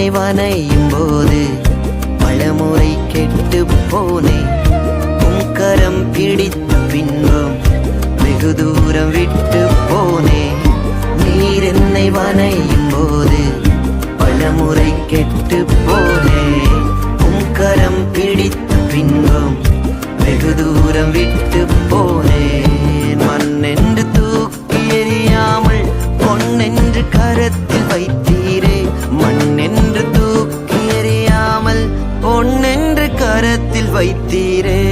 என்னை வனையும் போது பலமுறை கெட்டு போனேன். உம் கரம் பிடித்த பின்பும் வெகு தூரம் விட்டு போனேன். நீர் என்னை வனையும் போது பலமுறை கெட்டு போனேன். உம் கரம் பிடித்த பின்பும் வெகு தூரம் விட்டு போனேன். மண்ணென்று தூக்கி எறியாமல் பொன்னென்று கரத்தில் வைத்தீரே. மண்ணென்று தூக்கி எறியாமல் பொன்னென்று கரத்தில் வைத்தீரே.